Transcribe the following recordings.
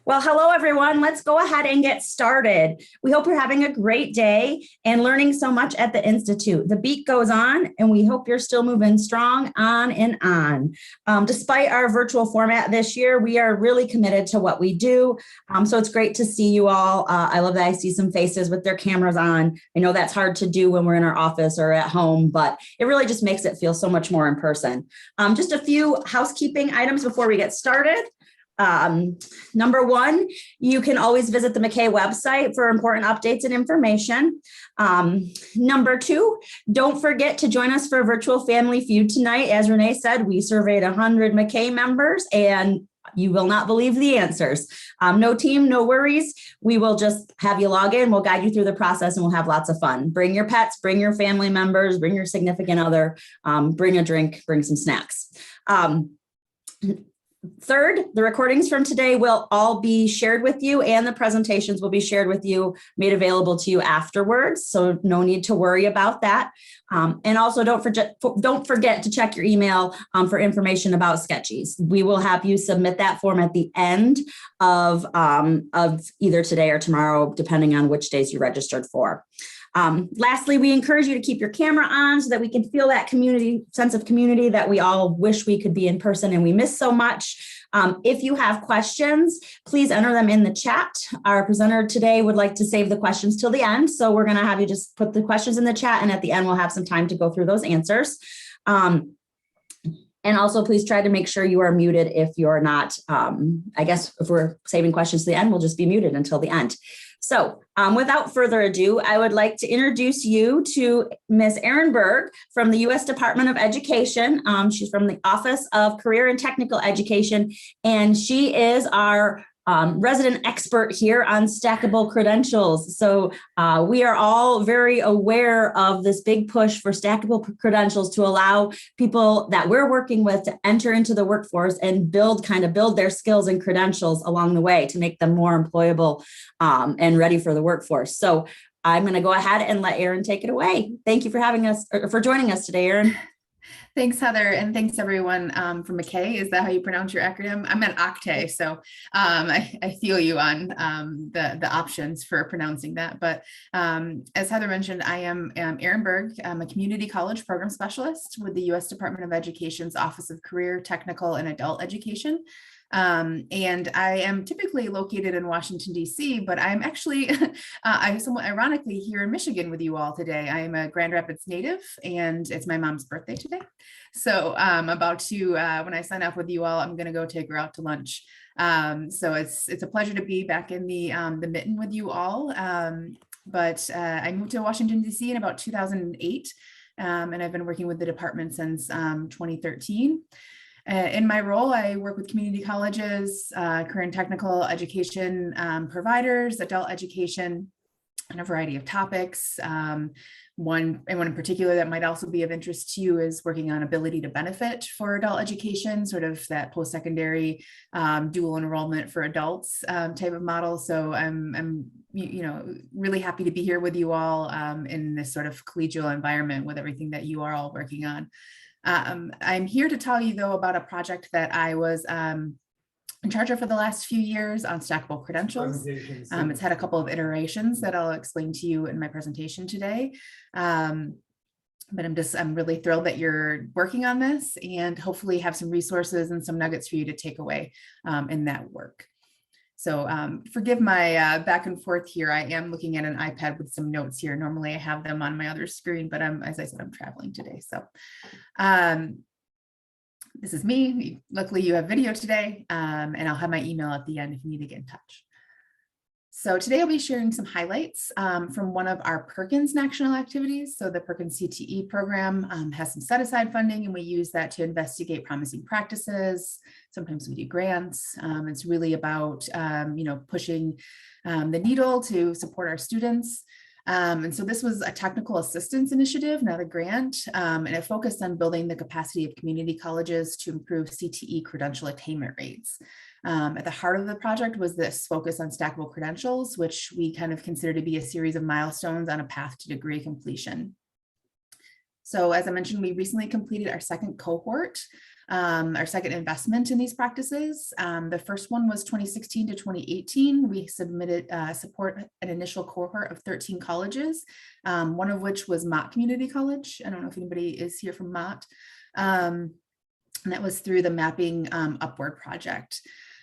Well, hello, everyone. Let's go ahead and get started. We hope you're having a great day and learning so much at the Institute. The beat goes on, and we hope you're still moving strong on and on. Despite our virtual format this year, we are really committed to what we do. So it's great to see you all. I love that I see some faces with their cameras on. I know that's hard to do when we're in our office or at home, but it really just makes it feel so much more in person. Just a few housekeeping items before we get started. Number one, you can always visit the MACAE website for important updates and information. Number two, don't forget to join us for a virtual family feud tonight. As Renee said, we surveyed 100 MACAE members and you will not believe the answers. No team, no worries. We will just have you log in. We'll guide you through the process and we'll have lots of fun. Bring your pets, bring your family members, bring your significant other, bring a drink, bring some snacks. Third, the recordings from today will all be shared with you and the presentations will be shared with you, made available to you afterwards. So no need to worry about that. And also don't forget to check your email for information about sketchies. We will have you submit that form at the end of either today or tomorrow, depending on which days you registered for. Lastly, we encourage you to keep your camera on so that we can feel that sense of community that we all wish we could be in person and we miss so much. If you have questions, please enter them in the chat. Our presenter today would like to save the questions till the end. So we're going to have you just put the questions in the chat and at the end, we'll have some time to go through those answers. And also please try to make sure you are muted if you're not, I guess if we're saving questions to the end, we'll just be muted until the end. So without further ado, I would like to introduce you to Ms. Erin Berg from the U.S. Department of Education. She's from the Office of Career and Technical Education, and she is our resident expert here on stackable credentials. So we are all very aware of this big push for stackable credentials to allow people that we're working with to enter into the workforce and build their skills and credentials along the way to make them more employable and ready for the workforce. So I'm going to go ahead and let Erin take it away. Thank you for having us, or for joining us today, Erin. Thanks, Heather, and thanks everyone from MACAE. Is that how you pronounce your acronym? I'm at Octay, so I feel you on the options for pronouncing that. But as Heather mentioned, I am Erin Berg. I'm a community college program specialist with the U.S. Department of Education's Office of Career, Technical, and Adult Education. And I am typically located in Washington, D.C., but I'm actually, I'm somewhat ironically here in Michigan with you all today. I am a Grand Rapids native and it's my mom's birthday today. So I'm about to, when I sign off with you all, I'm going to go take her out to lunch. So it's a pleasure to be back in the mitten with you all. But I moved to Washington, D.C. in about 2008, and I've been working with the department since 2013. In my role, I work with community colleges, career and technical education providers, adult education, on a variety of topics. One in particular that might also be of interest to you is working on ability to benefit for adult education, sort of that post-secondary dual enrollment for adults type of model. So I'm really happy to be here with you all in this sort of collegial environment with everything that you are all working on. I'm here to tell you, though, about a project that I was in charge of for the last few years on stackable credentials. It's had a couple of iterations that I'll explain to you in my presentation today. But I'm really thrilled that you're working on this and hopefully have some resources and some nuggets for you to take away in that work. So forgive my back and forth here. I am looking at an iPad with some notes here. Normally I have them on my other screen, but as I said, I'm traveling today. So this is me. Luckily you have video today, and I'll have my email at the end if you need to get in touch. So today I'll be sharing some highlights from one of our Perkins national activities. So the Perkins CTE program has some set aside funding and we use that to investigate promising practices. Sometimes we do grants. It's really about, pushing the needle to support our students. And so this was a technical assistance initiative, not a grant, and it focused on building the capacity of community colleges to improve CTE credential attainment rates. At the heart of the project was this focus on stackable credentials, which we kind of consider to be a series of milestones on a path to degree completion. So as I mentioned, we recently completed our second cohort our second investment in these practices. The first one was 2016 to 2018. We submitted support an initial cohort of 13 colleges, one of which was Mott Community College. I don't know if anybody is here from Mott. And that was through the Mapping Upward project.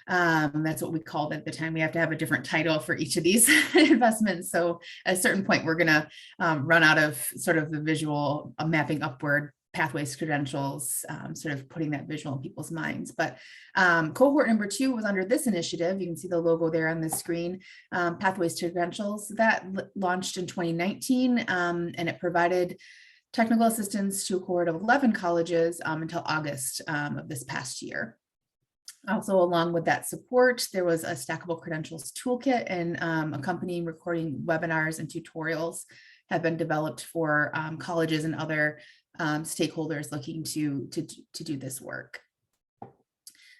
That's what we called it at the time. We have to have a different title for each of these investments. So at a certain point, we're going to run out of sort of the visual mapping upward pathways credentials, sort of putting that visual in people's minds. But cohort number 2 was under this initiative. You can see the logo there on the screen, pathways to credentials. That launched in 2019, and it provided technical assistance to a cohort of 11 colleges until August of this past year. Also, along with that support, there was a Stackable Credentials toolkit, and accompanying recording webinars and tutorials have been developed for colleges and other stakeholders looking to do this work.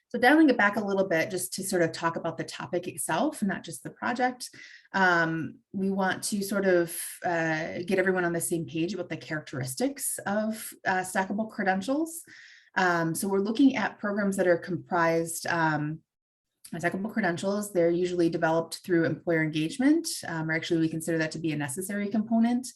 So dialing it back a little bit, just to sort of talk about the topic itself, not just the project, we want to sort of get everyone on the same page about the characteristics of stackable credentials. So we're looking at programs that are comprised stackable credentials. They're usually developed through employer engagement, or actually we consider that to be a necessary component.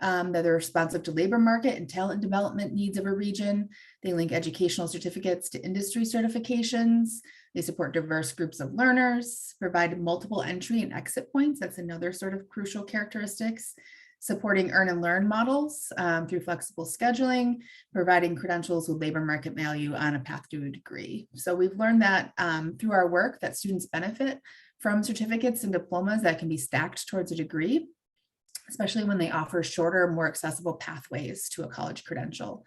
That they're responsive to labor market and talent development needs of a region. They link educational certificates to industry certifications. They support diverse groups of learners, provide multiple entry and exit points. That's another sort of crucial characteristics. Supporting earn and learn models through flexible scheduling, providing credentials with labor market value on a path to a degree. So we've learned that through our work that students benefit from certificates and diplomas that can be stacked towards a degree, especially when they offer shorter, more accessible pathways to a college credential.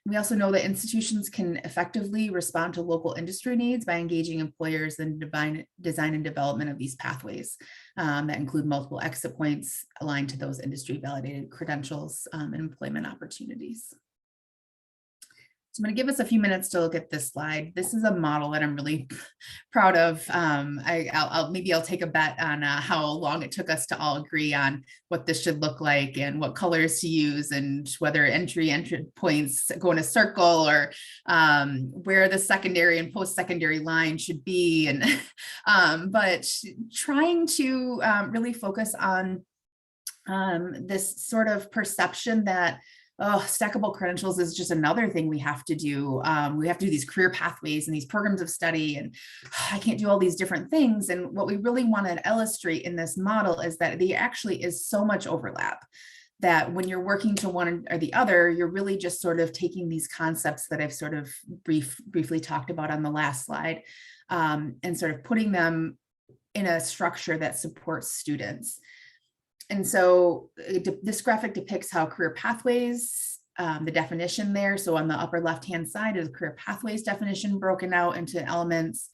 We also know that institutions can effectively respond to local industry needs by engaging employers in design and development of these pathways that include multiple exit points aligned to those industry validated credentials and employment opportunities. So I'm going to give us a few minutes to look at this slide. This is a model that I'm really proud of. Maybe I'll take a bet on how long it took us to all agree on what this should look like and what colors to use and whether entry points go in a circle or where the secondary and post-secondary line should be. And but trying to really focus on this sort of perception that stackable credentials is just another thing we have to do. We have to do these career pathways and these programs of study, and I can't do all these different things. And what we really want to illustrate in this model is that there actually is so much overlap that when you're working to one or the other, you're really just sort of taking these concepts that I've sort of briefly talked about on the last slide and sort of putting them in a structure that supports students. And so this graphic depicts how career pathways, the definition there. So on the upper left-hand side is career pathways definition broken out into elements,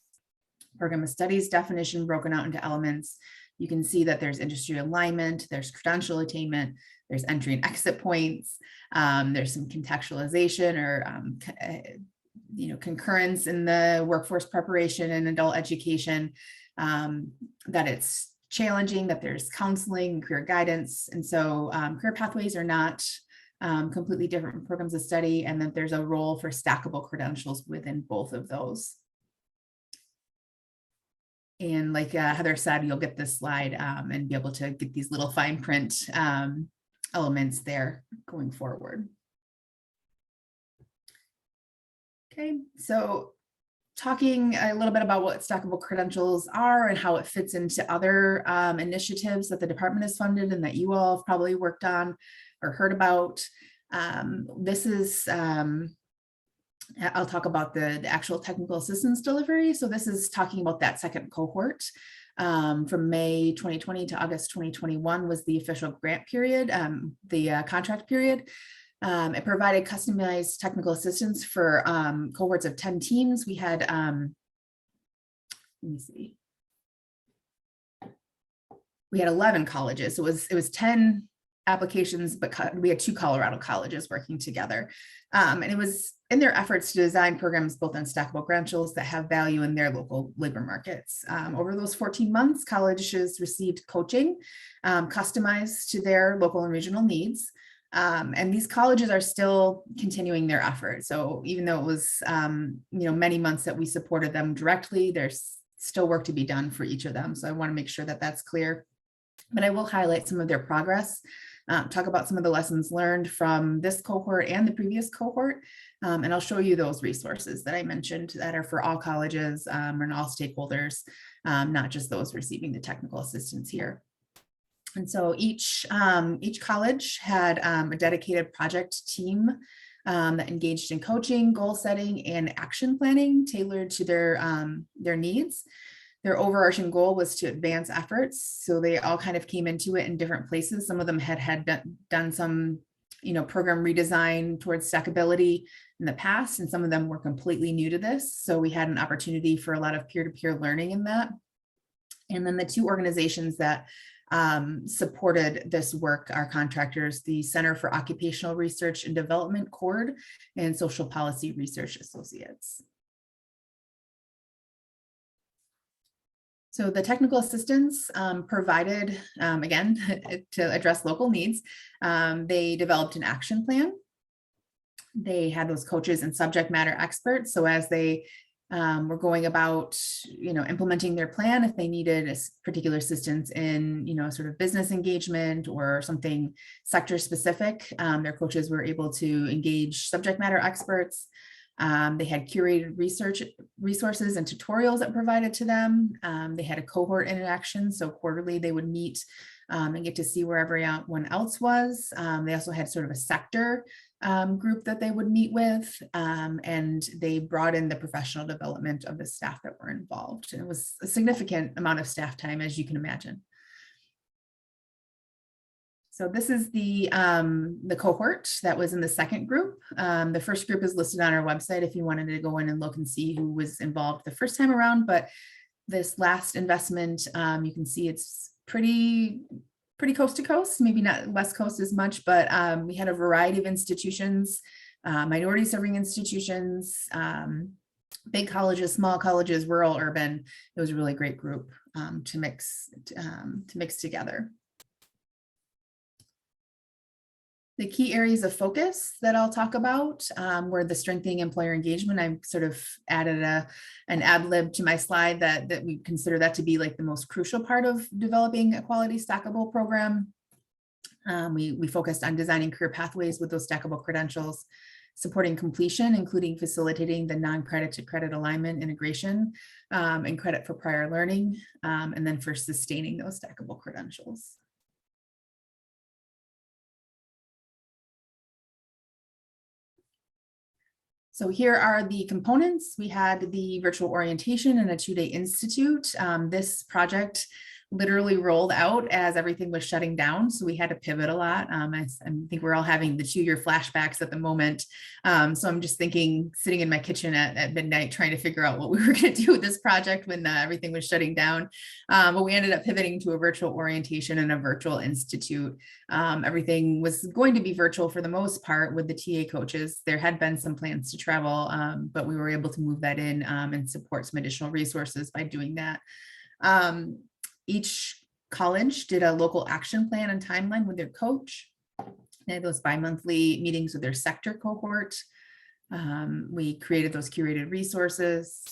program of studies definition broken out into elements. You can see that there's industry alignment, there's credential attainment, there's entry and exit points, there's some contextualization or concurrence in the workforce preparation and adult education, that it's challenging, that there's counseling and career guidance. And so career pathways are not completely different from programs of study, and that there's a role for stackable credentials within both of those. And like Heather said, you'll get this slide and be able to get these little fine print elements there going forward. Okay, so talking a little bit about what stackable credentials are and how it fits into other initiatives that the department has funded and that you all have probably worked on or heard about. This is, I'll talk about the actual technical assistance delivery. So this is talking about that second cohort. From May 2020 to August 2021 was the official grant period, the contract period. It provided customized technical assistance for cohorts of 10 teams. We had, let me see, we had 11 colleges. So it was 10 applications, but we had 2 Colorado colleges working together. And it was in their efforts to design programs both on stackable credentials that have value in their local labor markets. Over those 14 months, colleges received coaching customized to their local and regional needs. And these colleges are still continuing their effort. So even though it was, many months that we supported them directly, there's still work to be done for each of them. So I want to make sure that that's clear. But I will highlight some of their progress, talk about some of the lessons learned from this cohort and the previous cohort. And I'll show you those resources that I mentioned that are for all colleges and all stakeholders, not just those receiving the technical assistance here. And so each college had a dedicated project team that engaged in coaching, goal setting, and action planning tailored to their needs. Their overarching goal was to advance efforts. So they all kind of came into it in different places. Some of them had done some, program redesign towards stackability in the past, and some of them were completely new to this. So we had an opportunity for a lot of peer-to-peer learning in that. And then the two organizations that supported this work are contractors, the Center for Occupational Research and Development, CORD, and Social Policy Research Associates. So the technical assistance provided, again, to address local needs, they developed an action plan. They had those coaches and subject matter experts. So as they were going about, implementing their plan, if they needed a particular assistance in, sort of business engagement or something sector specific, their coaches were able to engage subject matter experts. They had curated resources and tutorials that provided to them. They had a cohort interaction. So quarterly they would meet and get to see where everyone else was. They also had sort of a sector group that they would meet with, and they brought in the professional development of the staff that were involved. And it was a significant amount of staff time, as you can imagine. So this is the cohort that was in the second group. The first group is listed on our website if you wanted to go in and look and see who was involved the first time around. But this last investment, you can see it's pretty coast to coast, maybe not West Coast as much, but we had a variety of institutions, minority serving institutions, big colleges, small colleges, rural, urban. It was a really great group to mix together. The key areas of focus that I'll talk about were the strengthening employer engagement. I sort of added an ad lib to my slide that we consider that to be like the most crucial part of developing a quality stackable program. We focused on designing career pathways with those stackable credentials, supporting completion, including facilitating the non-credit to credit alignment integration and credit for prior learning, and then for sustaining those stackable credentials. So here are the components. We had the virtual orientation and a 2-day institute. This project literally rolled out as everything was shutting down. So we had to pivot a lot. I think we're all having the 2-year flashbacks at the moment. So I'm just thinking, sitting in my kitchen at midnight, trying to figure out what we were going to do with this project when everything was shutting down. But we ended up pivoting to a virtual orientation and a virtual institute. Everything was going to be virtual for the most part with the TA coaches. There had been some plans to travel, but we were able to move that in and support some additional resources by doing that. Each college did a local action plan and timeline with their coach. They had those bi-monthly meetings with their sector cohort. We created those curated resources.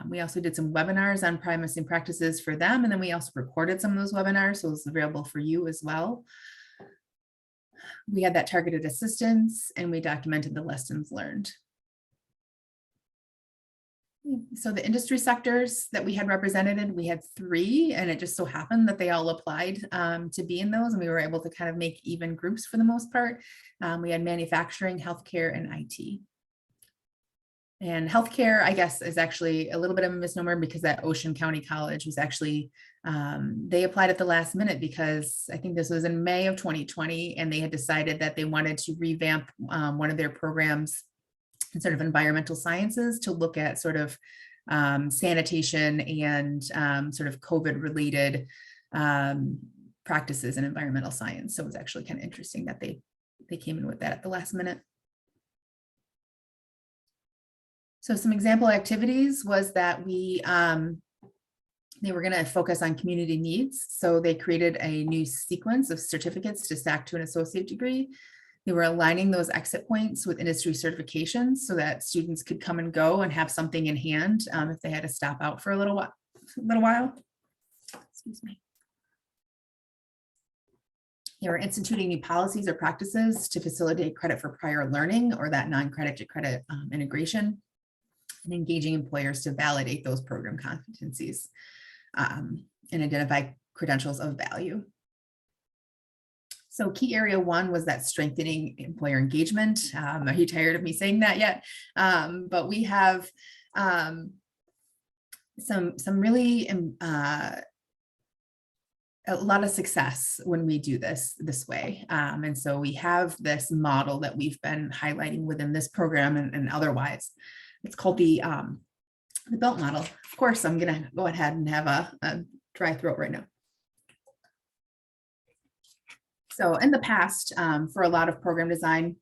We also did some webinars on promising practices for them. And then we also recorded some of those webinars, so it's available for you as well. We had that targeted assistance and we documented the lessons learned. So the industry sectors that we had represented, we had 3, and it just so happened that they all applied to be in those, and we were able to kind of make even groups for the most part. We had manufacturing, healthcare, and IT. And healthcare, I guess, is actually a little bit of a misnomer because that Ocean County College was actually, they applied at the last minute because I think this was in May of 2020, and they had decided that they wanted to revamp one of their programs in sort of environmental sciences to look at sort of sanitation and sort of COVID related practices in environmental science. So it was actually kind of interesting that they came in with that at the last minute. So some example activities was that we They were going to focus on community needs. So they created a new sequence of certificates to stack to an associate degree. They were aligning those exit points with industry certifications so that students could come and go and have something in hand if they had to stop out for a little while. Excuse me. They were instituting new policies or practices to facilitate credit for prior learning or that non-credit to credit integration, and engaging employers to validate those program competencies and identify credentials of value. So key area one was that strengthening employer engagement. Are you tired of me saying that yet? But we have some really a lot of success when we do this way. And so we have this model that we've been highlighting within this program and otherwise. It's called the BELT model. Of course, I'm going to go ahead and have a dry throat right now. So in the past, for a lot of program design,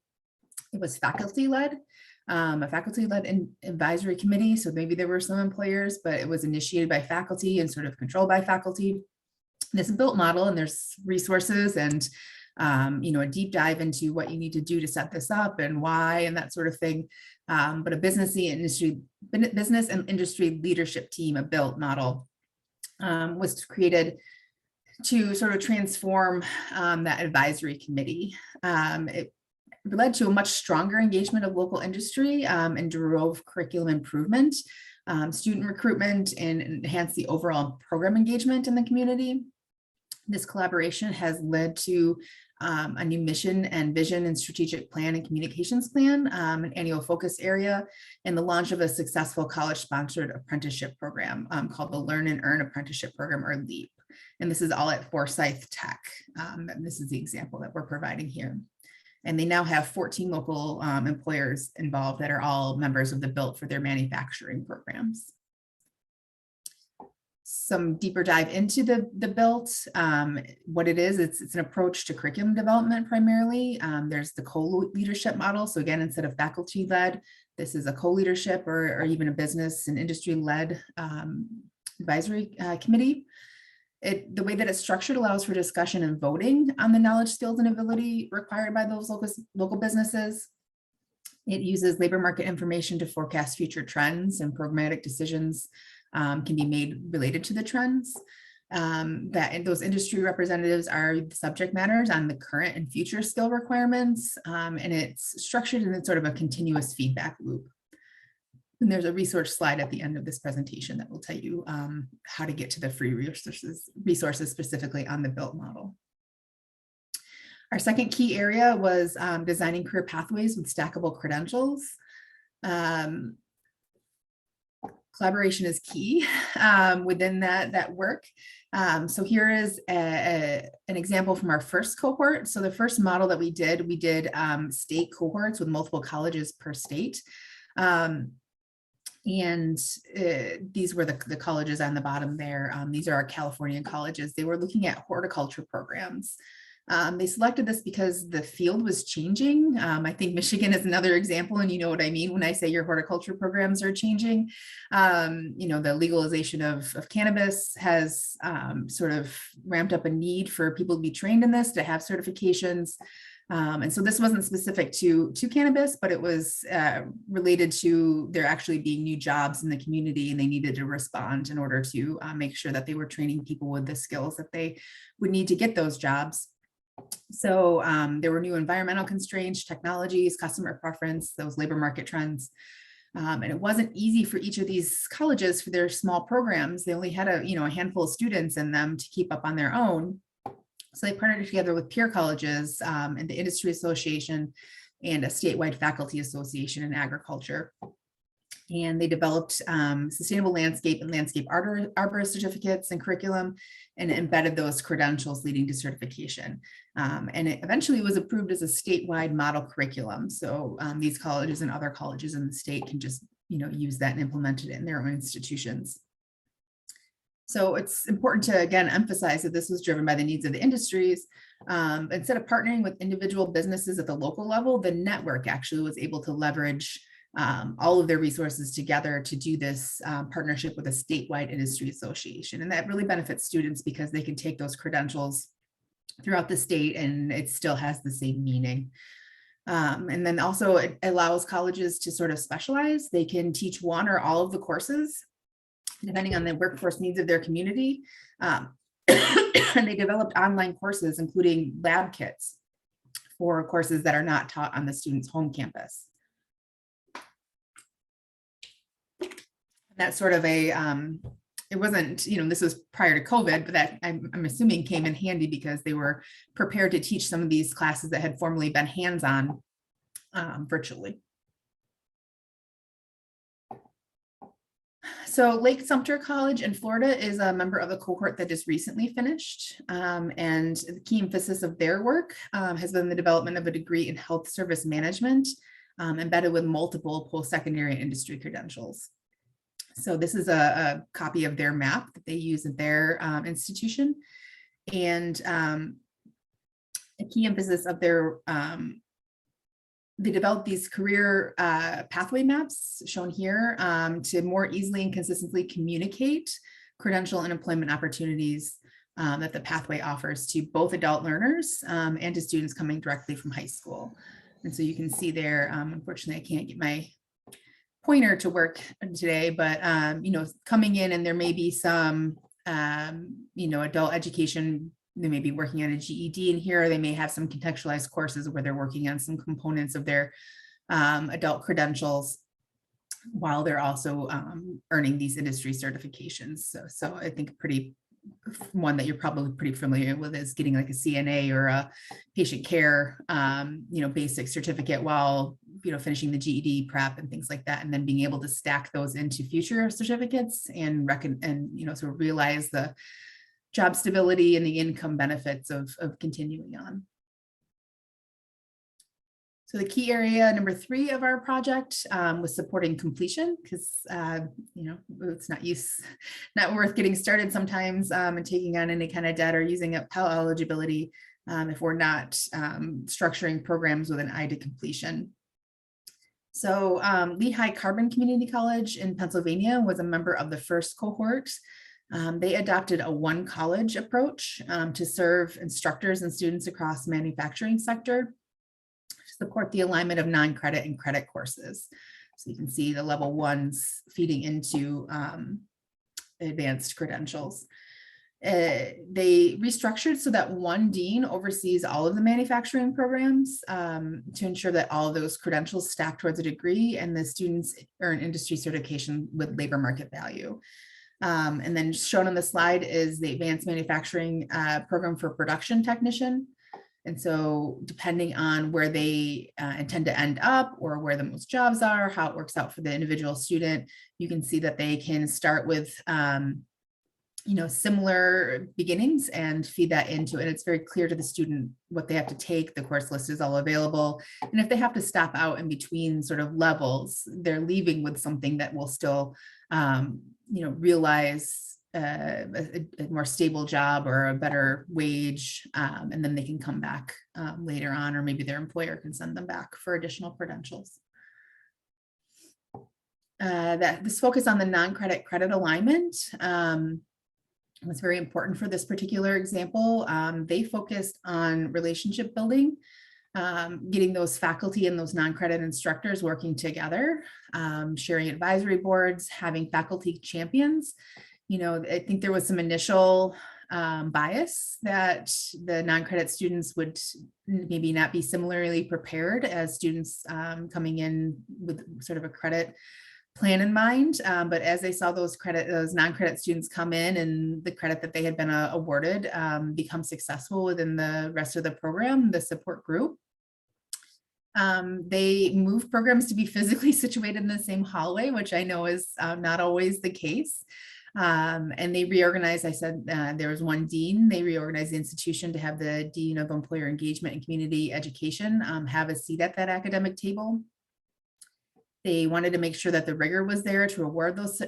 it was faculty-led, a faculty-led advisory committee. So maybe there were some employers, but it was initiated by faculty and sort of controlled by faculty. This BELT model, and there's resources and a deep dive into what you need to do to set this up and why and that sort of thing. But a business and industry leadership team, a BELT model, was created to sort of transform that advisory committee. It led to a much stronger engagement of local industry and drove curriculum improvement, student recruitment, and enhanced the overall program engagement in the community. This collaboration has led to a new mission and vision and strategic plan and communications plan, an annual focus area, and the launch of a successful college-sponsored apprenticeship program called the Learn and Earn Apprenticeship Program, or LEAP. And this is all at Forsyth Tech. And this is the example that we're providing here. And they now have 14 local employers involved that are all members of the BELT for their manufacturing programs. Some deeper dive into the BELT, what it is, it's an approach to curriculum development primarily. There's the co-leadership model. So again, instead of faculty-led, this is a co-leadership or even a business and industry-led advisory committee. The way that it's structured allows for discussion and voting on the knowledge, skills, and ability required by those local businesses. It uses labor market information to forecast future trends, and programmatic decisions can be made related to the trends. Those industry representatives are the subject matters on the current and future skill requirements, and it's structured in sort of a continuous feedback loop. And there's a resource slide at the end of this presentation that will tell you how to get to the free resources specifically on the BELT model. Our second key area was designing career pathways with stackable credentials. Collaboration is key within that work. So here is an example from our first cohort. So the first model that we did state cohorts with multiple colleges per state. And these were the colleges on the bottom there. These are our Californian colleges. They were looking at horticulture programs. They selected this because the field was changing. I think Michigan is another example, and you know what I mean when I say your horticulture programs are changing. The legalization of cannabis has sort of ramped up a need for people to be trained in this, to have certifications. And so this wasn't specific to cannabis, but it was related to there actually being new jobs in the community, and they needed to respond in order to make sure that they were training people with the skills that they would need to get those jobs. So there were new environmental constraints, technologies, customer preference, those labor market trends. And it wasn't easy for each of these colleges for their small programs. They only had a handful of students in them to keep up on their own. So they partnered together with peer colleges and the industry association and a statewide faculty association in agriculture. And they developed sustainable landscape and landscape arborist certificates and curriculum, and embedded those credentials leading to certification. And it eventually was approved as a statewide model curriculum. So these colleges and other colleges in the state can just use that and implement it in their own institutions. So it's important to, again, emphasize that this was driven by the needs of the industries. Instead of partnering with individual businesses at the local level, the network actually was able to leverage all of their resources together to do this partnership with a statewide industry association. And that really benefits students because they can take those credentials throughout the state and it still has the same meaning. And then also it allows colleges to sort of specialize. They can teach one or all of the courses, depending on the workforce needs of their community. And they developed online courses, including lab kits for courses that are not taught on the student's home campus. That's sort of a, it wasn't, this was prior to COVID, but that I'm assuming came in handy because they were prepared to teach some of these classes that had formerly been hands-on virtually. So Lake Sumter College in Florida is a member of the cohort that just recently finished. And the key emphasis of their work has been the development of a degree in health service management, embedded with multiple post-secondary industry credentials. So this is a copy of their map that they use at their institution. And a key emphasis of their, they developed these career pathway maps shown here to more easily and consistently communicate credential and employment opportunities that the pathway offers to both adult learners and to students coming directly from high school. And so you can see there, unfortunately, I can't get my pointer to work today, but coming in and there may be some adult education. They may be working on a GED in here, or they may have some contextualized courses where they're working on some components of their adult credentials while they're also earning these industry certifications. So I think one that you're probably pretty familiar with is getting like a CNA or a patient care, basic certificate while, finishing the GED prep and things like that, and then being able to stack those into future certificates and sort of realize the job stability and the income benefits of continuing on. So the key area number 3 of our project was supporting completion, because it's not worth getting started sometimes and taking on any kind of debt or using up Pell eligibility if we're not structuring programs with an eye to completion. So Lehigh Carbon Community College in Pennsylvania was a member of the first cohort. They adopted a one college approach to serve instructors and students across the manufacturing sector, support the alignment of non-credit and credit courses. So you can see the level 1s feeding into advanced credentials. They restructured so that one dean oversees all of the manufacturing programs to ensure that all of those credentials stack towards a degree and the students earn industry certification with labor market value. And then shown on the slide is the advanced manufacturing program for production technician. And so depending on where they intend to end up or where the most jobs are, how it works out for the individual student, you can see that they can start with similar beginnings and feed that into it. It's very clear to the student what they have to take. The course list is all available. And if they have to stop out in between sort of levels, they're leaving with something that will still, realize a more stable job or a better wage, and then they can come back later on, or maybe their employer can send them back for additional credentials. This focus on the non-credit credit alignment was very important for this particular example. They focused on relationship building, getting those faculty and those non-credit instructors working together, sharing advisory boards, having faculty champions. I think there was some initial bias that the non-credit students would maybe not be similarly prepared as students coming in with sort of a credit plan in mind. But as they saw those non-credit students come in and the credit that they had been awarded become successful within the rest of the program, the support group, they moved programs to be physically situated in the same hallway, which I know is not always the case. And they reorganized, I said there was one dean, they reorganized the institution to have the Dean of Employer Engagement and Community Education have a seat at that academic table. They wanted to make sure that the rigor was there to reward those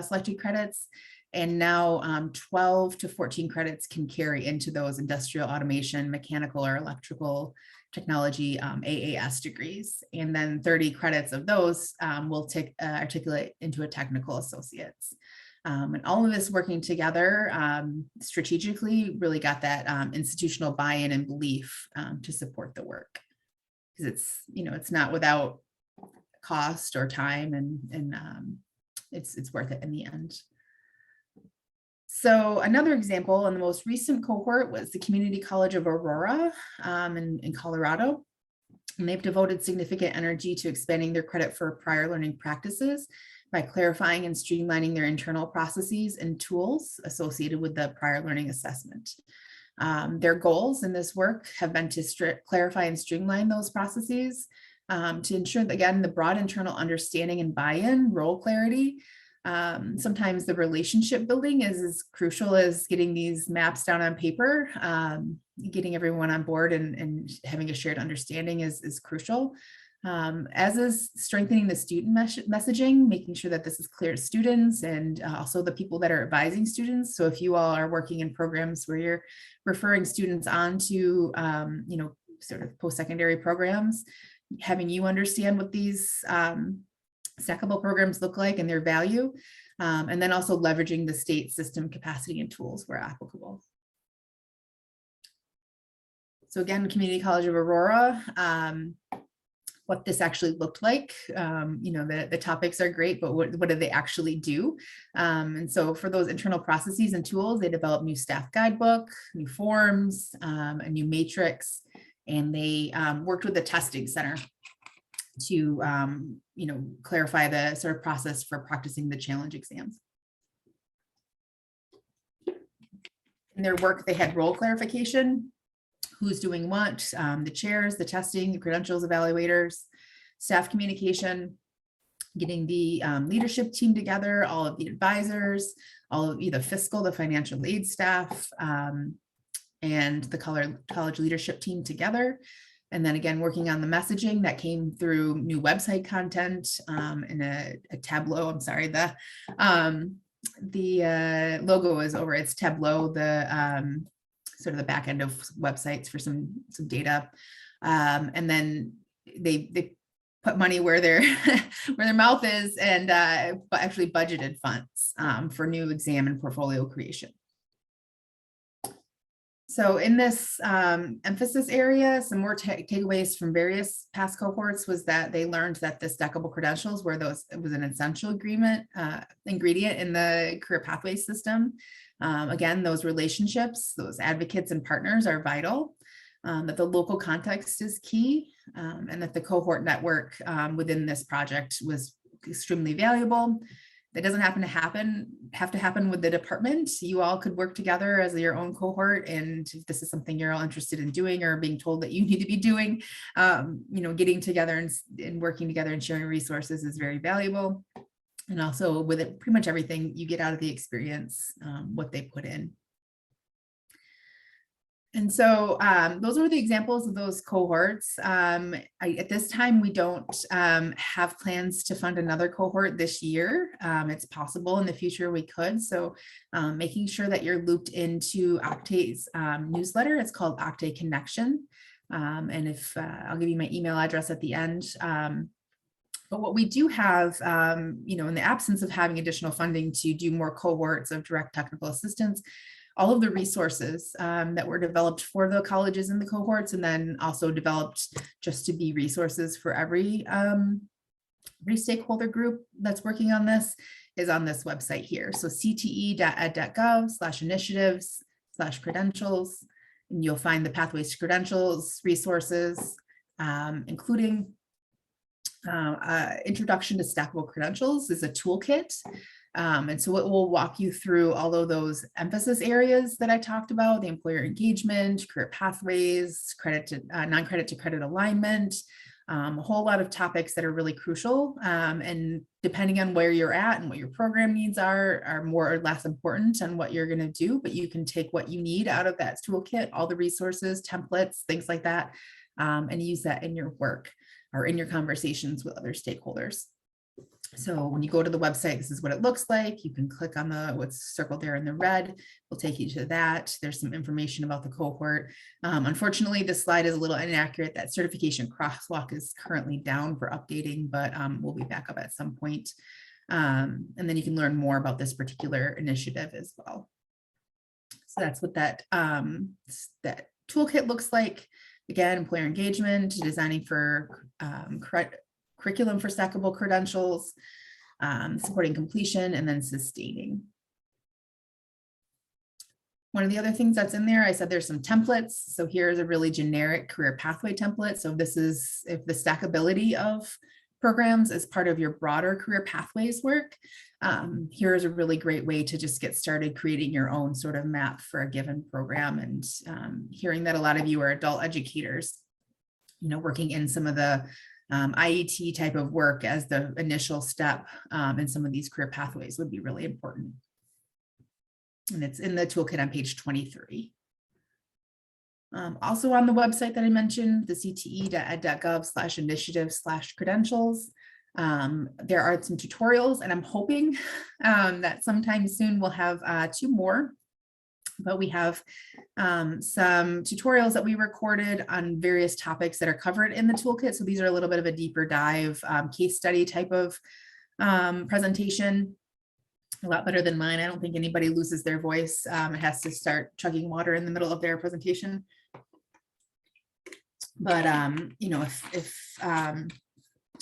selected credits. And now 12 to 14 credits can carry into those industrial automation, mechanical or electrical technology AAS degrees, and then 30 credits of those will articulate into a technical associate's. And all of this working together strategically really got that institutional buy-in and belief to support the work, because it's not without cost or time, and it's worth it in the end. So another example, in the most recent cohort, was the Community College of Aurora in Colorado. And they've devoted significant energy to expanding their credit for prior learning practices by clarifying and streamlining their internal processes and tools associated with the prior learning assessment. Their goals in this work have been to clarify and streamline those processes to ensure, again, the broad internal understanding and buy-in, role clarity. Sometimes the relationship building is as crucial as getting these maps down on paper. Getting everyone on board and having a shared understanding is crucial, as is strengthening the student messaging, making sure that this is clear to students and also the people that are advising students. So if you all are working in programs where you're referring students on to, sort of post-secondary programs, having you understand what these stackable programs look like and their value, and then also leveraging the state system capacity and tools where applicable. So again, Community College of Aurora, what this actually looked like. The topics are great, but what do they actually do? And so for those internal processes and tools, they developed new staff guidebook, new forms, a new matrix, and they worked with the testing center to clarify the sort of process for practicing the challenge exams. In their work, they had role clarification, who's doing what, the chairs, the testing, the credentials evaluators, staff communication, getting the leadership team together, all of the advisors, all of the fiscal, the financial aid staff, and the college leadership team together. And then again, working on the messaging that came through new website content and a Tableau. I'm sorry, the logo is over. It's Tableau, the sort of the back end of websites for some data. And then they put money where their where their mouth is, and actually budgeted funds for new exam and portfolio creation. So in this emphasis area, some more takeaways from various past cohorts was that they learned that the stackable credentials it was an essential ingredient in the career pathway system. Again, those relationships, those advocates and partners are vital, that the local context is key, and that the cohort network within this project was extremely valuable. That doesn't have to happen with the department. You all could work together as your own cohort, and if this is something you're all interested in doing or being told that you need to be doing, getting together and working together and sharing resources is very valuable. And also with it, pretty much everything you get out of the experience, what they put in. And so those are the examples of those cohorts. At this time, we don't have plans to fund another cohort this year. It's possible in the future we could. So making sure that you're looped into Octate's newsletter. It's called Octate Connection. And if I'll give you my email address at the end. But what we do have, in the absence of having additional funding to do more cohorts of direct technical assistance, all of the resources that were developed for the colleges in the cohorts, and then also developed just to be resources for every stakeholder group that's working on this, is on this website here. So cte.ed.gov/initiatives/credentials, and you'll find the Pathways to Credentials resources, including Introduction to Stackable Credentials is a toolkit. And so it will walk you through all of those emphasis areas that I talked about: the employer engagement, career pathways, credit to non-credit to credit alignment, a whole lot of topics that are really crucial. And depending on where you're at and what your program needs are more or less important on what you're going to do, but you can take what you need out of that toolkit, all the resources, templates, things like that, and use that in your work or in your conversations with other stakeholders. So when you go to the website, this is what it looks like. You can click on what's circled there in the red. We'll take you to that. There's some information about the cohort. Unfortunately, this slide is a little inaccurate. That certification crosswalk is currently down for updating, but we'll be back up at some point. And then you can learn more about this particular initiative as well. So that's what that toolkit looks like. Again, employer engagement, designing for curriculum for stackable credentials, supporting completion, and then sustaining. One of the other things that's in there, I said there's some templates. So here's a really generic career pathway template. So this is if the stackability of programs is part of your broader career pathways work. Here's a really great way to just get started creating your own sort of map for a given program. And hearing that a lot of you are adult educators, you know, working in some of the IET type of work as the initial step in some of these career pathways would be really important. And it's in the toolkit on page 23. Also on the website that I mentioned, the cte.ed.gov/initiative/credentials. There are some tutorials, and I'm hoping that sometime soon we'll have 2 more. But we have some tutorials that we recorded on various topics that are covered in the toolkit. So these are a little bit of a deeper dive case study type of presentation. A lot better than mine. I don't think anybody loses their voice. It has to start chugging water in the middle of their presentation. But you know, if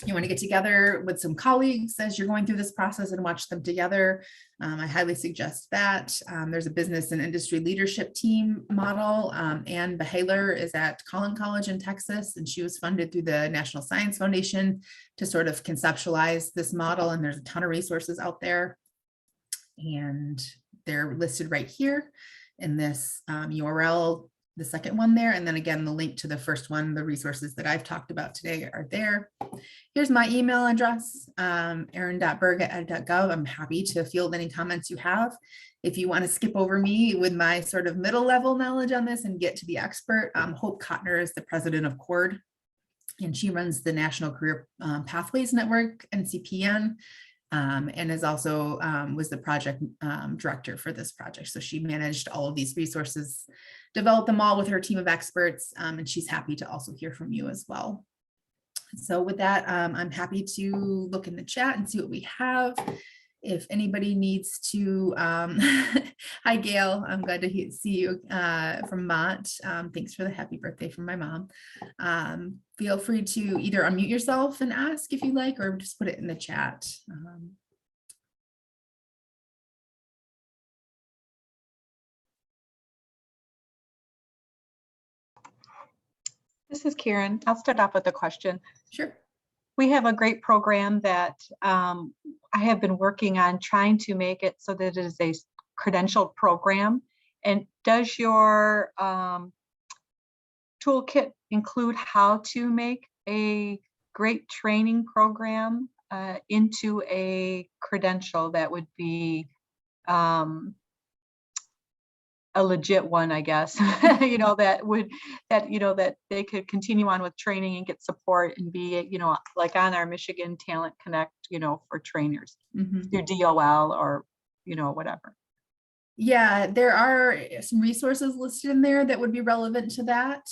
you want to get together with some colleagues as you're going through this process and watch them together, I highly suggest that. There's a business and industry leadership team model. Anne Behaler is at Collin College in Texas, and she was funded through the National Science Foundation to sort of conceptualize this model. And there's a ton of resources out there, and they're listed right here in this URL. The second one there, and then again, the link to the first one, the resources that I've talked about today are there. Here's my email address, erin.berg@ed.gov. I'm happy to field any comments you have. If you want to skip over me with my sort of middle level knowledge on this and get to the expert, Hope Kotner is the president of CORD, and she runs the National Career Pathways Network, NCPN. And is also was the project director for this project. So she managed all of these resources, developed them all with her team of experts, and she's happy to also hear from you as well. So with that, I'm happy to look in the chat and see what we have. If anybody needs to, hi Gail, I'm glad to see you from Mott. Thanks for the happy birthday from my mom. Feel free to either unmute yourself and ask if you like, or just put it in the chat. This is Karen. I'll start off with a question. Sure. We have a great program that I have been working on trying to make it so that it is a credentialed program. And does your toolkit include how to make a great training program into a credential that would be a legit one, I guess, you know, that they could continue on with training and get support and be, you know, like on our Michigan Talent Connect, you know, for trainers through DOL or, you know, whatever. Yeah, there are some resources listed in there that would be relevant to that.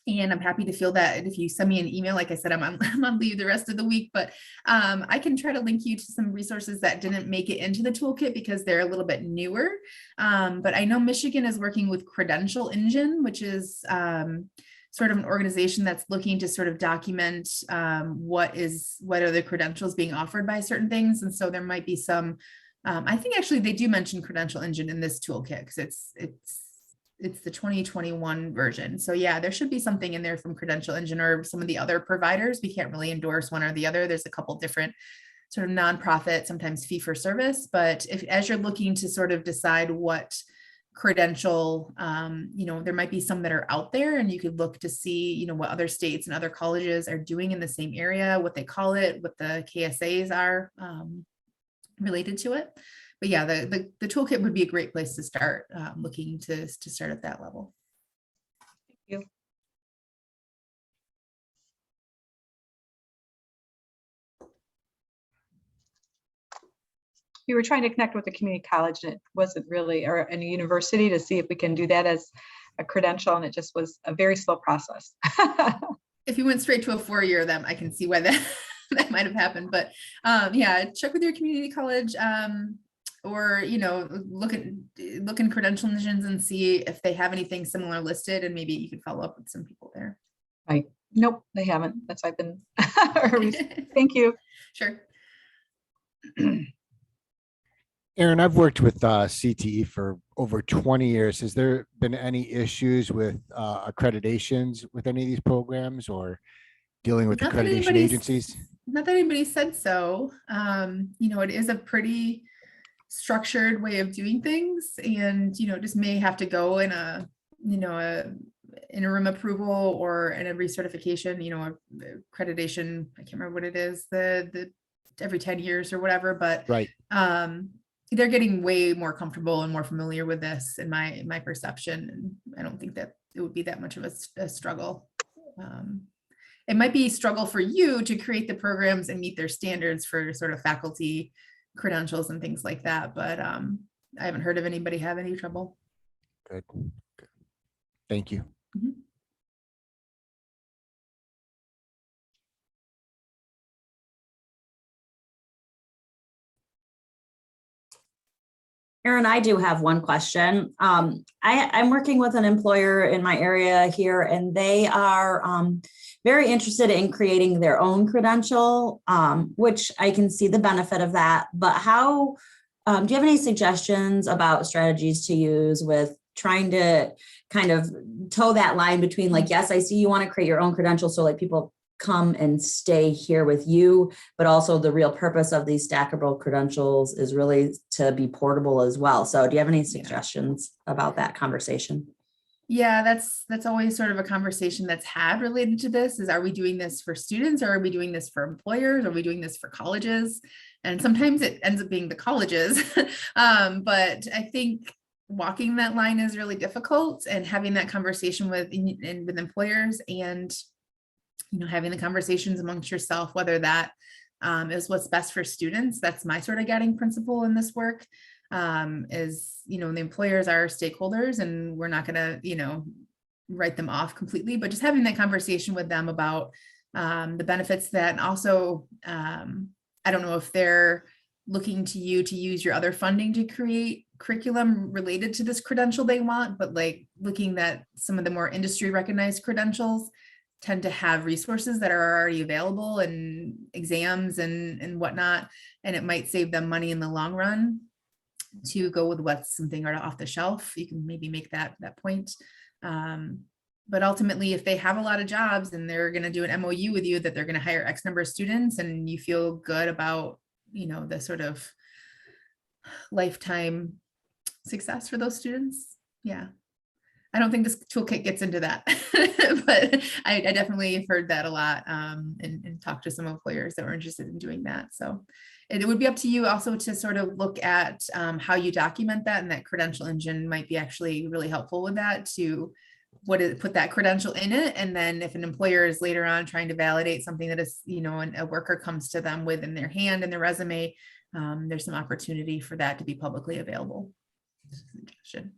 And I'm happy to field that if you send me an email. Like I said, I'm on leave the rest of the week, but I can try to link you to some resources that didn't make it into the toolkit because they're a little bit newer. But I know Michigan is working with Credential Engine, which is sort of an organization that's looking to sort of document what are the credentials being offered by certain things. And so there might be some, I think actually they do mention Credential Engine in this toolkit because it's the 2021 version. So yeah, there should be something in there from Credential Engine or some of the other providers. We can't really endorse one or the other. There's a couple different sort of nonprofit, sometimes fee for service. But as you're looking to sort of decide what credential, you know, there might be some that are out there and you could look to see, you know, what other states and other colleges are doing in the same area, what they call it, what the KSAs are related to it. But yeah, the toolkit would be a great place to start looking to start at that level. Thank you. we were trying to connect with the community college, and it wasn't really, or any university, to see if we can do that as a credential, and it just was a very slow process. If you went straight to a 4-year, then I can see why that that might have happened. But yeah, check with your community college, or look in credential engines and see if they have anything similar listed, and maybe you could follow up with some people there. Right. Nope, they haven't. That's why I've been. Thank you. Sure. Erin, I've worked with CTE for over 20 years. Has there been any issues with accreditations with any of these programs, or dealing with Not that accreditation anybody's- agencies? Not that anybody said so. It is a pretty structured way of doing things, and just may have to go in a interim approval or in a recertification, accreditation. I can't remember what it is, the every 10 years or whatever, but Right. They're getting way more comfortable and more familiar with this, in my perception. And I don't think that it would be that much of a struggle. It might be a struggle for you to create the programs and meet their standards for sort of faculty credentials and things like that, but I haven't heard of anybody have any trouble. Good. Thank you. Mhm. Erin, I do have one question. I'm working with an employer in my area here, and they are very interested in creating their own credential, which I can see the benefit of that. But how, do you have any suggestions about strategies to use with trying to kind of toe that line between, like, yes, I see you want to create your own credential, so like people come and stay here with you, but also the real purpose of these stackable credentials is really to be portable as well. So do you have any suggestions about that conversation? Yeah, that's always sort of a conversation that's had related to this, is, are we doing this for students, or are we doing this for employers? Are we doing this for colleges? And sometimes it ends up being the colleges. But I think walking that line is really difficult, and having that conversation with employers, and having the conversations amongst yourself, whether that is what's best for students. That's my sort of guiding principle in this work, is, the employers are stakeholders, and we're not going to, write them off completely, but just having that conversation with them about the benefits that, and also, I don't know if they're looking to you to use your other funding to create curriculum related to this credential they want, but like looking at some of the more industry recognized credentials tend to have resources that are already available, and exams and whatnot, and it might save them money in the long run to go with what's something right off the shelf. You can maybe make that point. But ultimately, if they have a lot of jobs and they're going to do an MOU with you that they're going to hire X number of students, and you feel good about, the sort of lifetime success for those students. Yeah. I don't think this toolkit gets into that, but I definitely have heard that a lot, and talked to some employers that were interested in doing that. So it would be up to you also to sort of look at how you document that, and that credential engine might be actually really helpful with that, to put that credential in it. And then if an employer is later on trying to validate something that is, and a worker comes to them with in their hand and their resume, there's some opportunity for that to be publicly available. Suggestion.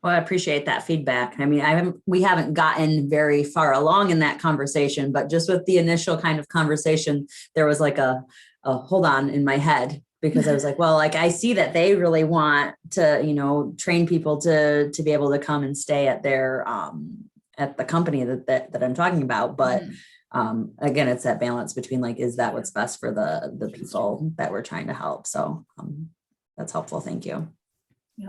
Well, I appreciate that feedback. I mean, we haven't gotten very far along in that conversation, but just with the initial kind of conversation, there was like a hold on in my head, because I was like, well, like I see that they really want to, train people to be able to come and stay at their at the company that I'm talking about. But again, it's that balance between, like, is that what's best for the people that we're trying to help? So that's helpful. Thank you. Yeah.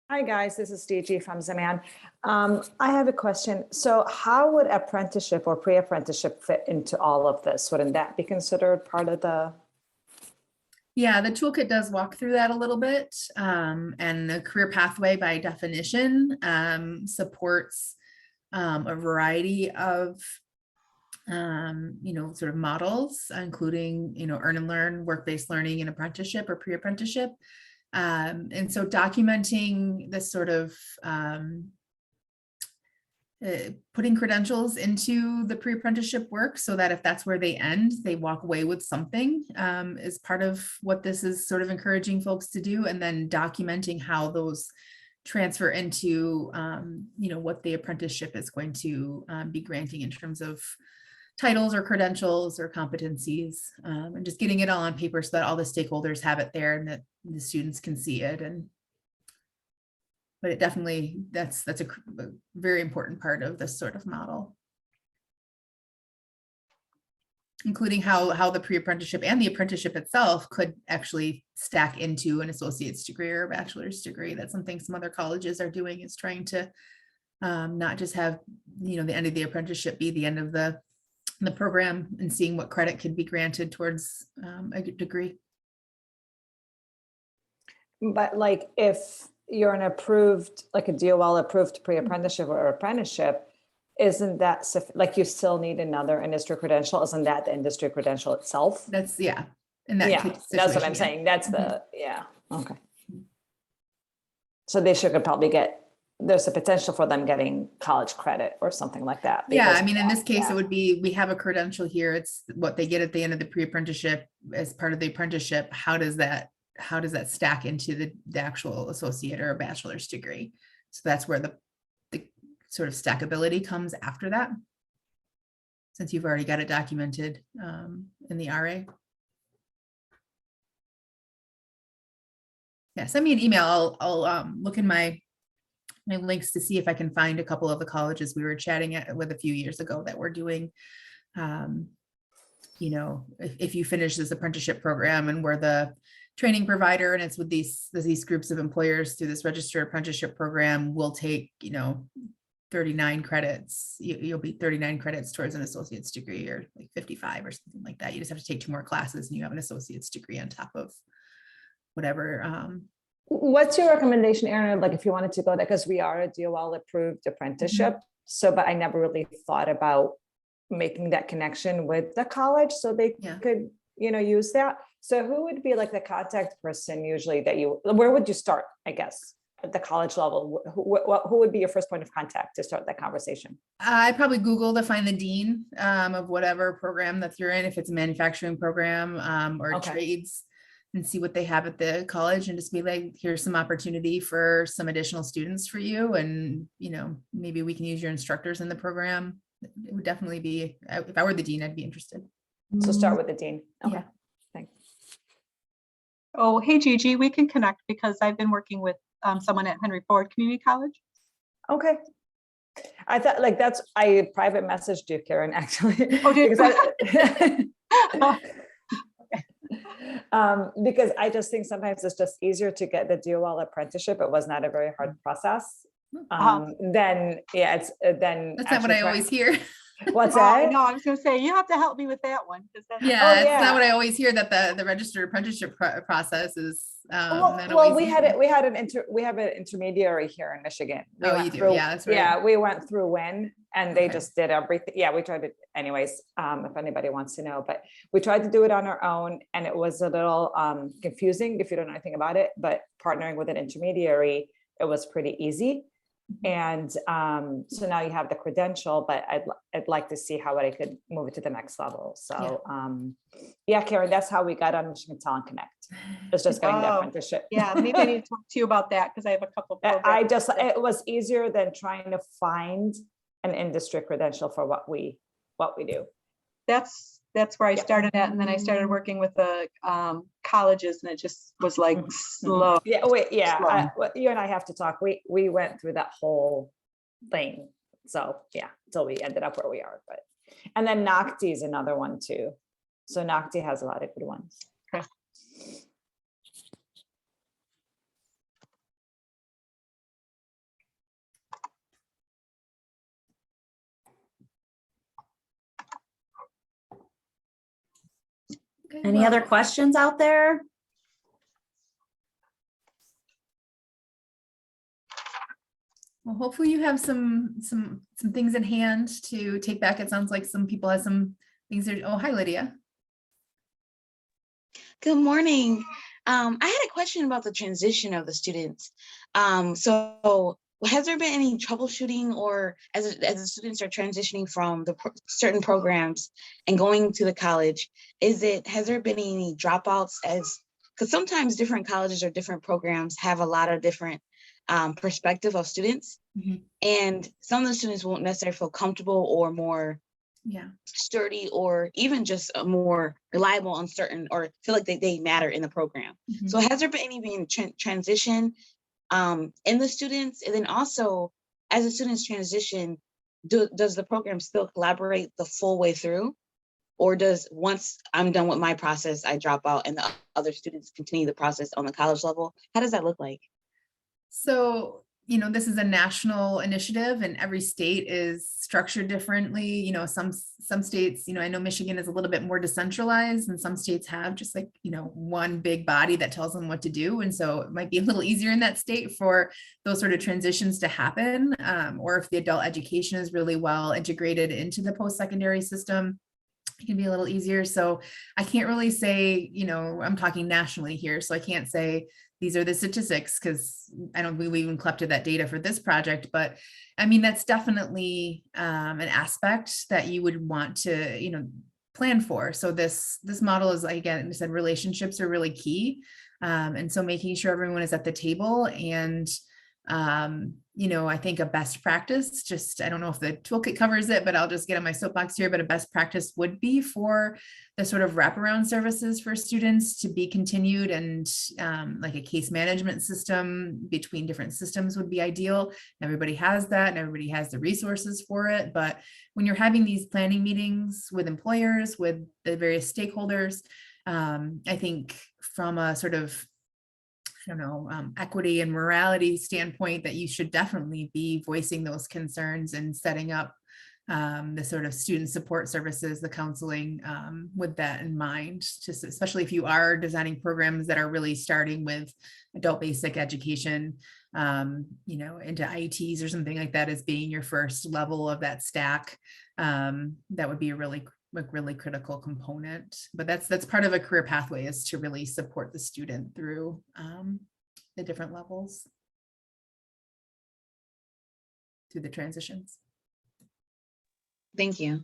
Hi guys, this is DG from Zaman. I have a question. So how would apprenticeship or pre-apprenticeship fit into all of this? Wouldn't that be considered part of the? Yeah, the toolkit does walk through that a little bit. And the career pathway by definition supports a variety of sort of models, including, earn and learn, work-based learning, and apprenticeship or pre-apprenticeship. And so documenting this sort of putting credentials into the pre-apprenticeship work so that if that's where they end, they walk away with something is part of what this is sort of encouraging folks to do, and then documenting how those transfer into, what the apprenticeship is going to be granting in terms of titles or credentials or competencies, and just getting it all on paper so that all the stakeholders have it there and that the students can see it. But it definitely, that's a very important part of this sort of model, including how the pre-apprenticeship and the apprenticeship itself could actually stack into an associate's degree or a bachelor's degree. That's something some other colleges are doing, is trying to not just have, the end of the apprenticeship be the end of the program, and seeing what credit could be granted towards a degree. But like if you're an approved, like a DOL approved pre-apprenticeship or apprenticeship, isn't that like you still need another industry credential? Isn't that the industry credential itself? That's, yeah. In that Yeah, that's what I'm situation, saying. That's the, yeah, okay. So they should probably there's a potential for them getting college credit or something like that. Yeah, because I mean, in this case, yeah. it would be, we have a credential here. It's what they get at the end of the pre-apprenticeship as part of the apprenticeship. How does that stack into the actual associate or a bachelor's degree? So that's where the sort of stackability comes after that, since you've already got it documented in the RA. Yeah, send me an email. I'll look in my links to see if I can find a couple of the colleges we were chatting with a few years ago that were doing, if you finish this apprenticeship program and we're the training provider, and it's with these groups of employers through this registered apprenticeship program, we'll take, 39 credits. You'll be 39 credits towards an associate's degree, or like 55 or something like that. You just have to take 2 more classes and you have an associate's degree on top of whatever. What's your recommendation, Erin? Like if you wanted to go there, because we are a DOL approved apprenticeship. So, but I never really thought about making that connection with the college so they could, use that. So who would be like the contact person usually where would you start, I guess, at the college level? Who would be your first point of contact to start that conversation? I'd probably Google to find the dean of whatever program that you're in, if it's a manufacturing program or trades, and see what they have at the college, and just be like, here's some opportunity for some additional students for you. And, maybe we can use your instructors in the program. It would definitely be, if I were the dean, I'd be interested. So start with the dean. Okay. Yeah. Thanks. Oh, hey, Gigi, we can connect because I've been working with someone at Henry Ford Community College. Okay. I thought I private messaged you, Karen, actually. Oh, did because I just think sometimes it's just easier to get the DOL apprenticeship. It was not a very hard process. Then that's not what I always hear. What's that? No, I was going to say, you have to help me with that one. It's not what I always hear, that the registered apprenticeship process is. We have an intermediary here in Michigan. You do. Yeah, that's right. Yeah, we went through WIN and they just did everything. Yeah, we tried it anyways, if anybody wants to know, but we tried to do it on our own, and it was a little confusing if you don't know anything about it, but partnering with an intermediary, it was pretty easy. And so now you have the credential, but I'd like to see how I could move it to the next level. So Karen, that's how we got on Michigan Talent Connect. It's just getting the apprenticeship. Yeah, maybe I need to talk to you about that because I have a couple. It was easier than trying to find an industry credential for what we do. That's where I started at, and then I started working with the colleges, and it just was like slow. You and I have to talk. We went through that whole thing, so until we ended up where we are. But and then NACTE is another one too. So NACTE has a lot of good ones. Okay. Any other questions out there? Well, hopefully you have some things in hand to take back. It sounds like some people have some things. Oh, hi, Lydia. Good morning. I had a question about the transition of the students. So has there been any troubleshooting, or as the students are transitioning from the certain programs and going to the college, has there been any dropouts, because sometimes different colleges or different programs have a lot of different perspective of students, and some of the students won't necessarily feel comfortable or more sturdy or even just more reliable on certain, or feel like they matter in the program. So has there been any transition in the students? And then also, as the students transition, does the program still collaborate the full way through? Or does, once I'm done with my process, I drop out and the other students continue the process on the college level? How does that look like? So, this is a national initiative and every state is structured differently. Some states, I know Michigan is a little bit more decentralized, and some states have just like, one big body that tells them what to do. And so it might be a little easier in that state for those sort of transitions to happen. Or if the adult education is really well integrated into the post-secondary system, it can be a little easier. So I can't really say, I'm talking nationally here, so I can't say these are the statistics, because I don't believe we even collected that data for this project. But I mean, that's definitely an aspect that you would want to, plan for. So this model is, again, I said, relationships are really key. And so making sure everyone is at the table, and I think a best practice, just, I don't know if the toolkit covers it, but I'll just get on my soapbox here, but a best practice would be for the sort of wraparound services for students to be continued, and like a case management system between different systems would be ideal. Everybody has that and everybody has the resources for it. But when you're having these planning meetings with employers, with the various stakeholders, I think from a sort of equity and morality standpoint, that you should definitely be voicing those concerns and setting up the sort of student support services, the counseling, with that in mind, just especially if you are designing programs that are really starting with adult basic education, into IETs or something like that as being your first level of that stack. That would be a really critical component. But that's part of a career pathway, is to really support the student through the different levels, through the transitions. Thank you.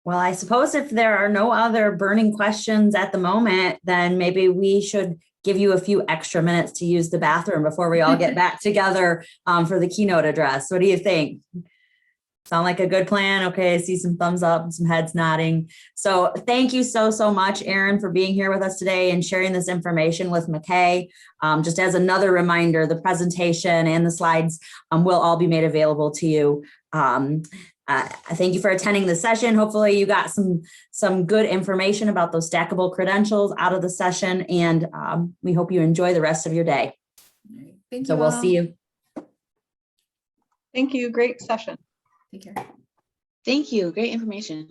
Well, I suppose if there are no other burning questions at the moment, then maybe we should give you a few extra minutes to use the bathroom before we all get back together for the keynote address. What do you think? Sound like a good plan? Okay, I see some thumbs up and some heads nodding. So thank you so much, Erin, for being here with us today and sharing this information with MACAE. Just as another reminder, the presentation and the slides will all be made available to you. I thank you for attending the session. Hopefully you got some good information about those stackable credentials out of the session, and we hope you enjoy the rest of your day. Thank you. So we'll see you. Thank you. Great session. Take care. Thank you. Great information.